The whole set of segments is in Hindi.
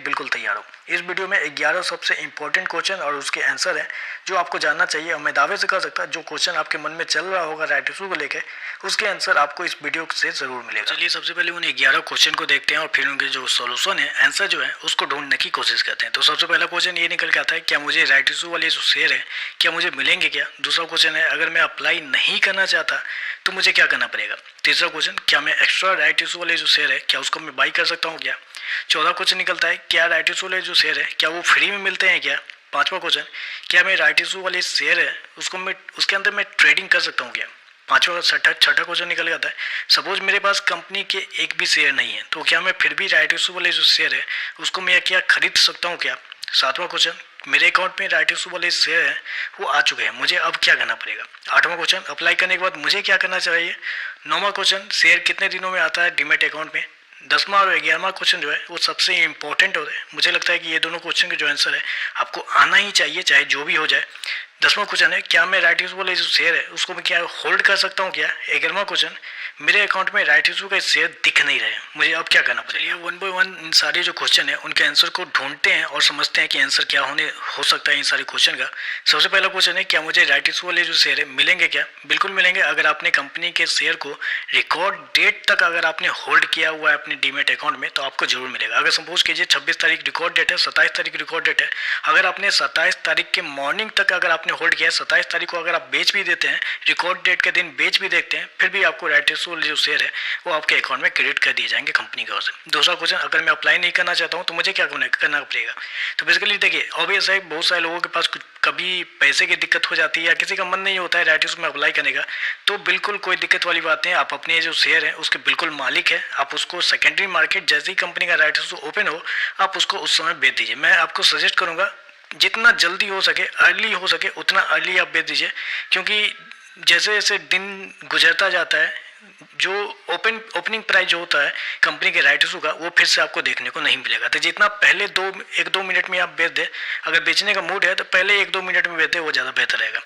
बिल्कुल तैयार हो। इस वीडियो में 11 सबसे इंपॉर्टेंट क्वेश्चन और उसके आंसर हैं जो आपको जानना चाहिए, और मैं दावे से कह सकता हूँ जो क्वेश्चन आपके मन में चल रहा होगा राइट इशू को लेकर, उसके आंसर आपको इस वीडियो से जरूर मिलेगा। चलिए सबसे पहले उन 11 क्वेश्चन को देखते हैं और फिर उनके जो सोल्यूशन है, आंसर जो है उसको ढूंढने की कोशिश करते हैं। तो सबसे पहला क्वेश्चन ये निकल के आता है, क्या मुझे राइट इशू वाले जो शेयर है क्या मुझे मिलेंगे क्या। दूसरा क्वेश्चन है, अगर मैं अप्लाई नहीं करना चाहता तो मुझे क्या करना पड़ेगा। तीसरा क्वेश्चन, क्या मैं एक्स्ट्रा राइट इशू वाले जो शेयर है क्या उसको मैं बाई कर सकता हूँ क्या। चौथा क्वेश्चन निकलता है, क्या राइट इशू वाले जो शेयर है क्या वो फ्री में मिलते हैं क्या। पांचवा क्वेश्चन, क्या मैं राइट इशू वाले शेयर है उसको मैं उसके अंदर मैं ट्रेडिंग कर सकता हूँ क्या। पांचवा छठा क्वेश्चन निकल जाता है, सपोज मेरे पास कंपनी के एक भी शेयर नहीं है तो क्या मैं फिर भी राइट इशू वाले जो शेयर है उसको मैं क्या खरीद सकता हूँ क्या। सातवां क्वेश्चन, मेरे अकाउंट में राइट इशू वाले शेयर है वो आ चुके हैं, मुझे अब क्या करना पड़ेगा। आठवां क्वेश्चन, अप्लाई करने के बाद मुझे क्या करना चाहिए। नौवां क्वेश्चन, शेयर कितने दिनों में आता है डीमेट अकाउंट में। 10वां और 11वां क्वेश्चन जो है वो सबसे इंपॉर्टेंट होते हैं। मुझे लगता है कि ये दोनों क्वेश्चन के जो आंसर है आपको आना ही चाहिए, चाहे जो भी हो जाए। 10वां क्वेश्चन है, क्या मैं राइट इशू वाले जो शेयर है उसको मैं क्या होल्ड कर सकता हूँ क्या। 11वां क्वेश्चन, मेरे अकाउंट में राइट इशू का शेयर दिख नहीं रहे, मुझे अब क्या करना पड़ेगा। वन बाय वन इन सारे जो क्वेश्चन है उनके आंसर को ढूंढते हैं और समझते हैं कि आंसर क्या हो सकता है इन सारे क्वेश्चन का। सबसे पहला क्वेश्चन है, क्या मुझे राइट इशू वाले जो शेयर है मिलेंगे क्या। बिल्कुल मिलेंगे, अगर आपने कंपनी के शेयर को रिकॉर्ड डेट तक अगर आपने होल्ड किया हुआ है अपने डीमेट अकाउंट में तो आपको जरूर मिलेगा। अगर सपोज कीजिए 26 तारीख रिकॉर्ड डेट है, 27 तारीख रिकॉर्ड डेट है, अगर आपने 27 तारीख के मॉर्निंग तक अगर आपने होल्ड किया है, 27 तारीख को अगर आप बेच भी देते हैं, रिकॉर्ड डेट के दिन बेच भी देखते हैं, फिर भी आपको राइट इशू वाले जो शेयर है वो आपके अकाउंट में क्रेडिट कर दिए जाएंगे कंपनी की ओर से। दूसरा क्वेश्चन, अगर मैं अप्लाई नहीं करना चाहता हूँ तो मुझे क्या करना पड़ेगा। तो बेसिकली देखिए ऑब्वियस है, बहुत सारे लोगों के पास कभी पैसे की दिक्कत हो जाती है या किसी का मन नहीं होता है राइट इशू में अप्लाई करने का, तो बिल्कुल कोई दिक्कत वाली बात नहीं है। आप अपने जो शेयर है उसके बिल्कुल मालिक है, आप उसको सेकेंडरी मार्केट जैसे ही कंपनी का राइट इशू ओपन हो आप उसको उस समय बेच दीजिए। मैं आपको सजेस्ट करूंगा जितना जल्दी हो सके, अर्ली हो सके उतना अर्ली आप बेच दीजिए, क्योंकि जैसे जैसे दिन गुजरता जाता है जो ओपनिंग प्राइस जो होता है कंपनी के राइट इशू का वो फिर से आपको देखने को नहीं मिलेगा। तो जितना पहले 1-2 मिनट में आप बेच दे, अगर बेचने का मूड है तो पहले 1-2 मिनट में बेच दे, वो ज़्यादा बेहतर रहेगा।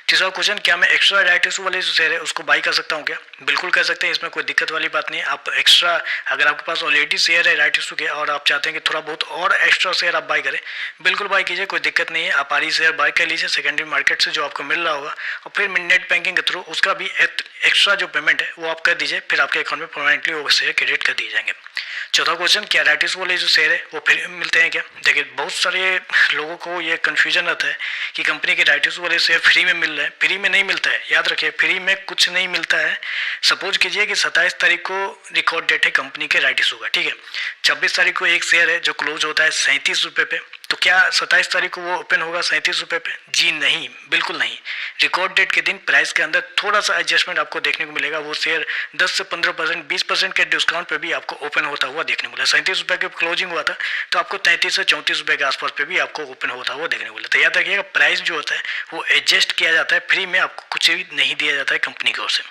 तीसरा क्वेश्चन, क्या मैं एक्स्ट्रा राइट इशू वाले जो शेयर है उसको बाई कर सकता हूँ क्या। बिल्कुल कर सकते हैं, इसमें कोई दिक्कत वाली बात नहीं है। आप एक्स्ट्रा अगर आपके पास ऑलरेडी शेयर है राइट इशू के और आप चाहते हैं कि थोड़ा बहुत और एक्स्ट्रा शेयर आप बाई करें, बिल्कुल बाई कीजिए, कोई दिक्कत नहीं है। आप आरी शेयर बाई कर लीजिए सेकेंडरी मार्केट से जो आपको मिल रहा होगा, और फिर नेट बैंकिंग के थ्रू उसका भी एक्स्ट्रा जो पेमेंट है वो आप कर दीजिए, फिर आपके अकाउंट में परमानेंटली वो शेयर क्रेडिट कर दिए जाएंगे। चौथा क्वेश्चन, क्या राइट इशू वाले जो शेयर है वो फ्री में मिलते हैं क्या। देखिए बहुत सारे लोगों को ये कन्फ्यूजन रहता है कि कंपनी के राइट इशू वाले शेयर फ्री में मिल रहे हैं, फ्री में नहीं मिलता है। याद रखिए फ्री में कुछ नहीं मिलता है। सपोज कीजिए कि 27 तारीख को रिकॉर्ड डेट है कंपनी के राइट इशू का, ठीक है। 26 तारीख को एक शेयर है जो क्लोज होता है 37 रुपये पे, तो क्या 27 तारीख को वो ओपन होगा 37 रुपये पे। जी नहीं, बिल्कुल नहीं। रिकॉर्ड डेट के दिन प्राइस के अंदर थोड़ा सा एडजस्टमेंट आपको देखने को मिलेगा, वो शेयर 10 से 15%, 20% के डिस्काउंट पे भी आपको ओपन होता हुआ देखने को मिला। 37 रुपये के क्लोजिंग हुआ था तो आपको 33 से 34 रुपये के आसपास पे भी आपको ओपन होता हुआ देखने को मिला। तो याद रखिएगा प्राइस जो होता है वो एडजस्ट किया जाता है, फ्री में आपको कुछ भी नहीं दिया जाता है कंपनी की ओर से।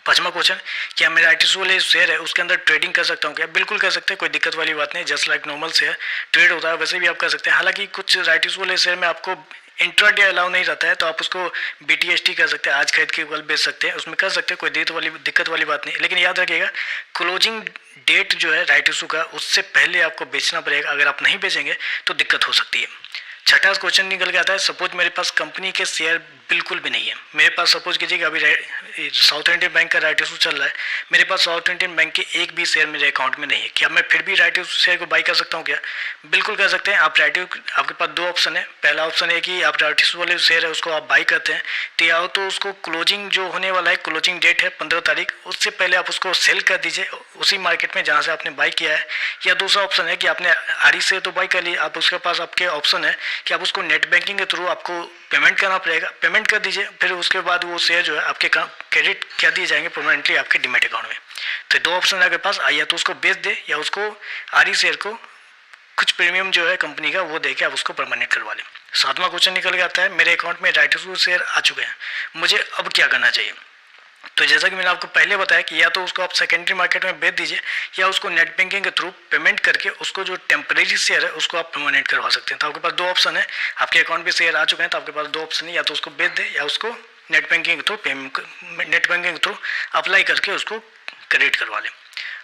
पांचवा क्वेश्चन, क्या मेरा राइट इशू वाले शेयर है उसके अंदर ट्रेडिंग कर सकता हूँ क्या। बिल्कुल कर सकते हैं, कोई दिक्कत वाली बात नहीं। Just like normal share trade होता है वैसे भी आप कर सकते हैं। हालांकि कुछ राइट इशू वाले शेयर में आपको इंट्राडे अलाउ नहीं रहता है, तो आप उसको BTST कर सकते हैं, आज खरीद के कल बेच सकते हैं, उसमें कर सकते हैं, कोई दिक्कत वाली बात नहीं। लेकिन याद रखिएगा क्लोजिंग डेट जो है राइट इशू का उससे पहले आपको बेचना पड़ेगा, अगर आप नहीं बेचेंगे तो दिक्कत हो सकती है। छठा क्वेश्चन निकल के आता है, सपोज मेरे पास कंपनी के शेयर बिल्कुल भी नहीं है। मेरे पास सपोज कीजिए कि अभी साउथ इंडियन बैंक का राइट इशू चल रहा है, मेरे पास साउथ इंडियन बैंक के एक भी शेयर मेरे अकाउंट में नहीं है, क्या मैं फिर भी राइट इशू शेयर को बाई कर सकता हूँ क्या। बिल्कुल कर सकते हैं। आप आपके पास दो ऑप्शन है। पहला ऑप्शन है कि आप राइट इशू वाले शेयर है उसको आप बाई करते हैं, तो या तो उसको क्लोजिंग जो होने वाला है, क्लोजिंग डेट है 15 तारीख, उससे पहले आप उसको सेल कर दीजिए उसी मार्केट में जहाँ से आपने बाई किया है। या दूसरा ऑप्शन है कि आपने आरी से तो बाई कर लिया, आप उसके पास आपके ऑप्शन है कि आप उसको नेट बैंकिंग के थ्रू आपको पेमेंट करना पड़ेगा, पेमेंट कर दीजिए, फिर उसके बाद वो शेयर जो है आपके क्रेडिट कर दिए जाएंगे परमानेंटली आपके डीमेट अकाउंट में। तो दो ऑप्शन है आपके पास, या तो उसको बेच दे या उसको आरी शेयर को कुछ प्रीमियम जो है कंपनी का वो दे के आप उसको परमानेंट करवा लें। सातवां क्वेश्चन निकल के आता है, मेरे अकाउंट में राइट इशू शेयर आ चुके हैं, मुझे अब क्या करना चाहिए। तो जैसा कि मैंने आपको पहले बताया कि या तो उसको आप सेकेंडरी मार्केट में बेच दीजिए या उसको नेट बैंकिंग के थ्रू पेमेंट करके उसको जो टेम्परेरी शेयर है उसको आप परमानेंट करवा सकते हैं। तो आपके पास दो ऑप्शन है, आपके अकाउंट में शेयर आ चुके हैं तो आपके पास दो ऑप्शन है, या तो उसको बेच दे या उसको नेट बैंकिंग के थ्रू अप्लाई करके उसको क्रेडिट करवा लें।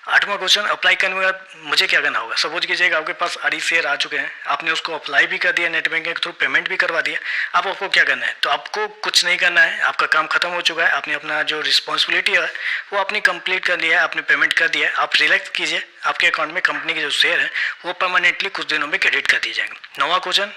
8वां क्वेश्चन, अप्लाई करने के बाद मुझे क्या करना होगा। सपोज कीजिएगा आपके पास आरई शेयर आ चुके हैं, आपने उसको अप्लाई भी कर दिया, नेट बैंकिंग के थ्रू पेमेंट भी करवा दिया। अब आपको क्या करना है, तो आपको कुछ नहीं करना है, आपका काम खत्म हो चुका है, आपने अपना जो रिस्पॉन्सिबिलिटी है वो आपने कंप्लीट कर लिया है, आपने पेमेंट कर दिया है। आप रिलैक्स कीजिए, आपके अकाउंट में कंपनी के जो शेयर है वो परमानेंटली कुछ दिनों में क्रेडिट कर दिए जाएंगे। 9वां क्वेश्चन,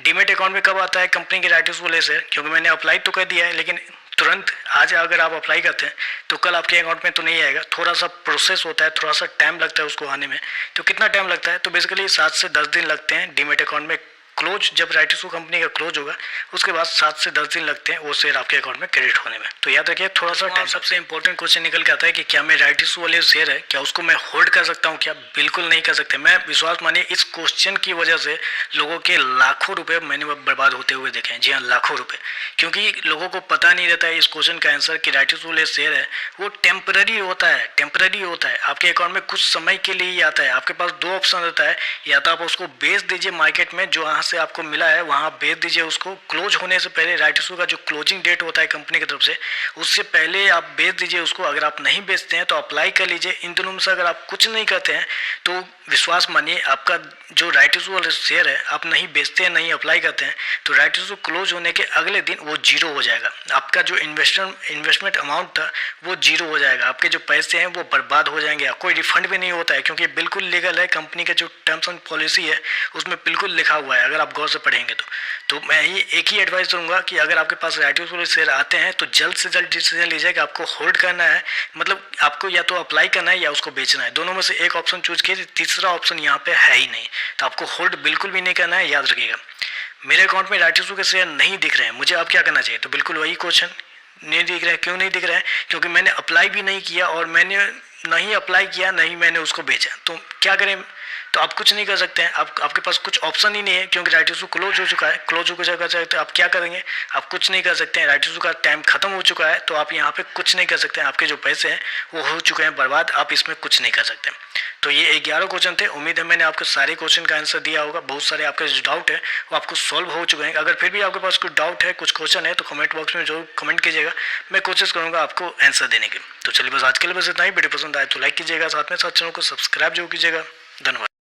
डीमेट अकाउंट में कब आता है कंपनी के राइट्स वाले शेयर, क्योंकि मैंने अप्लाई तो कर दिया है, लेकिन तुरंत आज अगर आप अप्लाई करते हैं तो कल आपके अकाउंट में तो नहीं आएगा, थोड़ा सा प्रोसेस होता है, थोड़ा सा टाइम लगता है उसको आने में। तो कितना टाइम लगता है, तो बेसिकली 7 से 10 दिन लगते हैं डीमेट अकाउंट में क्लोज, जब राइट इशू कंपनी का क्लोज होगा उसके बाद 7 से 10 दिन लगते हैं वो शेयर आपके अकाउंट में क्रेडिट होने में। तो याद रखिए थोड़ा सा टाइम। सबसे इंपॉर्टेंट क्वेश्चन निकल के आता है कि क्या मैं राइट इशू वाले शेयर है क्या उसको मैं होल्ड कर सकता हूँ क्या। बिल्कुल नहीं कर सकते। मैं विश्वास मानिए इस क्वेश्चन की वजह से लोगों के लाखों रुपए मैंने बर्बाद होते हुए देखे हैं। जी हाँ, लाखों रुपए, क्योंकि लोगों को पता नहीं रहता है इस क्वेश्चन का आंसर कि राइट इशू वाले शेयर है वो टेम्पररी होता है। टेम्पररी होता है, आपके अकाउंट में कुछ समय के लिए ही आता है। आपके पास 2 ऑप्शन रहता है, या तो आप उसको बेच दीजिए मार्केट में, जो वहाँ से आपको मिला है वहाँ बेच दीजिए उसको, क्लोज होने से पहले राइट इशू का जो क्लोजिंग डेट होता है कंपनी की तरफ से उससे पहले आप बेच दीजिए उसको। अगर आप नहीं बेचते हैं तो अप्लाई कर लीजिए। इन दोनों में से अगर आप कुछ नहीं करते हैं तो विश्वास मानिए आपका जो राइट इशू वाला शेयर है आप नहीं बेचते हैं, नहीं अप्लाई करते हैं, तो राइट इशू क्लोज होने के अगले दिन वो जीरो हो जाएगा। आपका जो इन्वेस्टमेंट अमाउंट था वो जीरो हो जाएगा, आपके जो पैसे हैं वो बर्बाद हो जाएंगे। कोई रिफंड भी नहीं होता है, क्योंकि बिल्कुल लीगल है। कंपनी का जो टर्म्स एंड पॉलिसी है उसमें बिल्कुल लिखा हुआ है, अगर आप गौर से पढ़ेंगे तो मैं एक ही एडवाइस दूंगा कि अगर आपके पास राइट इशू वाले शेयर आते हैं तो जल्द से जल्द डिसीजन लीजिए कि आपको होल्ड करना है, मतलब आपको या तो अप्लाई करना है या उसको बेचना है। दोनों में से एक ऑप्शन चूज कीजिए, तीसरा ऑप्शन यहाँ पे है ही नहीं। तो आपको होल्ड बिल्कुल भी नहीं करना है, याद रखिएगा। मेरे अकाउंट में राइट इशू के शेयर नहीं दिख रहे हैं, मुझे अब क्या करना चाहिए, तो बिल्कुल वही क्वेश्चन, नहीं दिख रहे हैं। क्यों नहीं दिख रहे हैं, क्योंकि मैंने अप्लाई भी नहीं किया, और मैंने नहीं अप्लाई किया, नहीं मैंने उसको बेचा। तो क्या करें, तो आप कुछ नहीं कर सकते हैं। आपके पास कुछ ऑप्शन ही नहीं है, क्योंकि राइट इशू क्लोज हो चुका है। क्लोज हो चुका है तो आप क्या करेंगे, आप कुछ नहीं कर सकते हैं। राइट इशू का टाइम खत्म हो चुका है, तो आप यहाँ पे कुछ नहीं कर सकते हैं। आपके जो पैसे हैं वो हो चुके हैं बर्बाद, आप इसमें कुछ नहीं कर सकते। तो ये 11 क्वेश्चन थे। उम्मीद है मैंने आपके सारे क्वेश्चन का आंसर दिया होगा। बहुत सारे आपके जो डाउट है वो आपको सॉल्व हो चुके हैं। अगर फिर भी आपके पास कुछ डाउट है, कुछ क्वेश्चन है, तो कमेंट बॉक्स में जरूर कमेंट कीजिएगा, मैं कोशिश करूंगा आपको आंसर देने की। तो चलिए बस आज के लिए बस इतना ही। वीडियो पसंद आए तो लाइक कीजिएगा, साथ में साथ चैनल को सब्सक्राइब जरूर कीजिएगा। धन्यवाद।